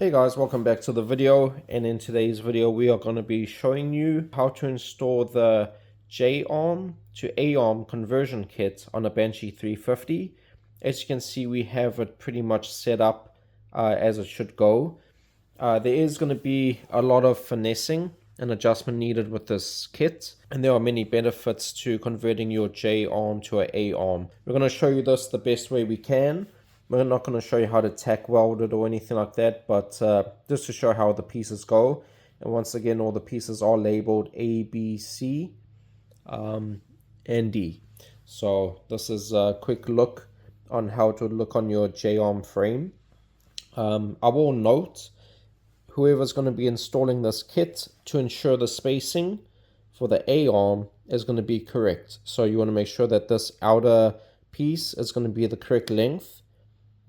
Hey guys, welcome back to the video, and in today's video we are going to be showing you how to install the J-arm to A-arm conversion kit on a Banshee 350. As you can see, we have it pretty much set up as it should go. There is going to be a lot of finessing and adjustment needed with this kit, and there are many benefits to converting your J-arm to an A-arm. We're going to show you this the best way we can. We're not going to show you how to tack weld it or anything like that, but just to show how the pieces go. And once again, all the pieces are labeled A, B, C, and D. So this is a quick look on how to look on your J-arm frame. I will note, whoever's going to be installing this kit, to ensure the spacing for the A-arm is going to be correct. So you want to make sure that this outer piece is going to be the correct length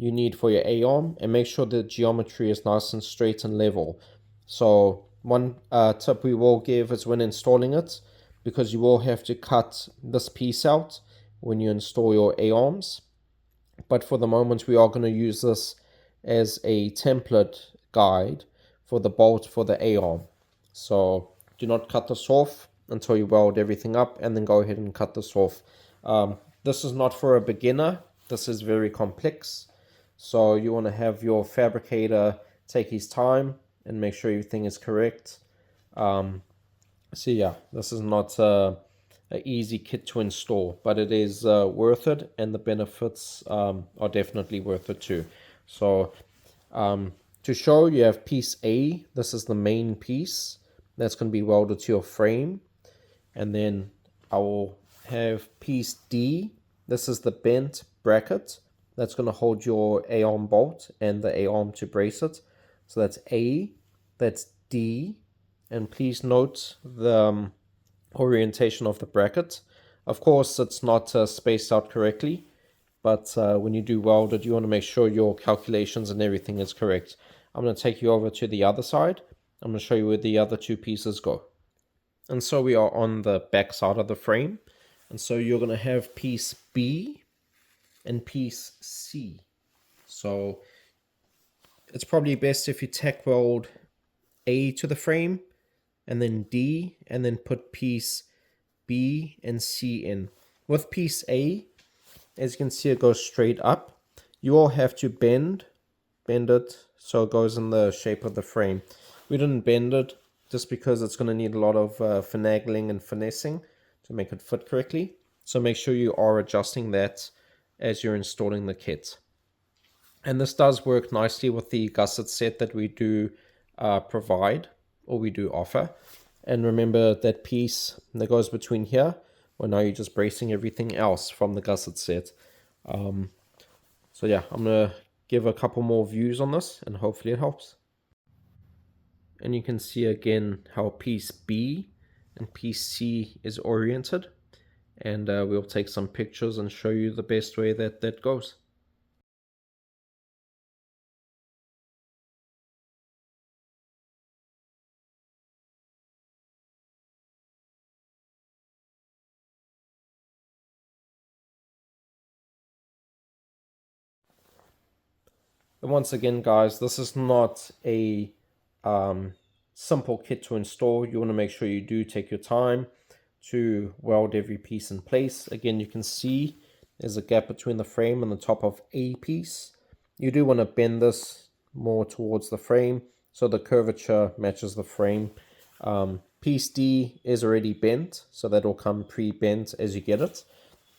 you need for your A-arm, and make sure the geometry is nice and straight and level. So one tip we will give is when installing it, because you will have to cut this piece out when you install your A-arms. But for the moment, we are going to use this as a template guide for the bolt for the A-arm. So do not cut this off until you weld everything up, and then go ahead and cut this off. This is not for a beginner. This is very complex. So you want to have your fabricator take his time and make sure everything is correct. So yeah, this is not an easy kit to install, but it is worth it, and the benefits are definitely worth it too. So to show, you have piece A. This is the main piece that's going to be welded to your frame. And then I will have piece D. This is the bent bracket that's going to hold your A-arm bolt and the A-arm to brace it. So that's A, that's D, and please note the orientation of the bracket. Of course, it's not spaced out correctly, but when you do weld it, you want to make sure your calculations and everything is correct. I'm going to take you over to the other side. I'm going to show you where the other two pieces go. And so we are on the back side of the frame. And so you're going to have piece B and piece C. So it's probably best if you tack weld A to the frame, and then D, and then put piece B and C in. With piece A, as you can see, it goes straight up. You all have to bend it so it goes in the shape of the frame. We didn't bend it just because it's going to need a lot of finagling and finessing to make it fit correctly. So make sure you are adjusting that as you're installing the kit. And this does work nicely with the gusset set that we do provide, or we do offer. And remember that piece that goes between here, well, now you're just bracing everything else from the gusset set. So yeah, I'm going to give a couple more views on this, and hopefully it helps. And you can see again how piece B and piece C is oriented. And we'll take some pictures and show you the best way that goes. And once again, guys, this is not a simple kit to install. You want to make sure you do take your time to weld every piece in place. Again, you can see there's a gap between the frame and the top of a piece. You do want to bend this more towards the frame so the curvature matches the frame. Piece D is already bent, so that will come pre-bent as you get it.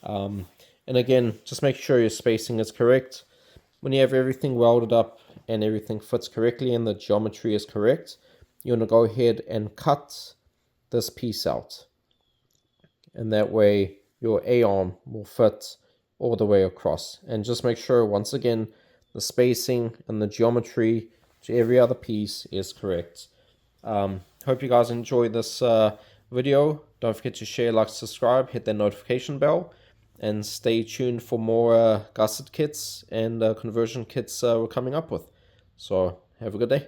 And again, just make sure your spacing is correct. When you have everything welded up and everything fits correctly and the geometry is correct, you want to go ahead and cut this piece out. And that way your A-arm will fit all the way across. And just make sure, once again, the spacing and the geometry to every other piece is correct. Hope you guys enjoy this video. Don't forget to share, like, subscribe, hit that notification bell, and stay tuned for more gusset kits and conversion kits we're coming up with. So have a good day.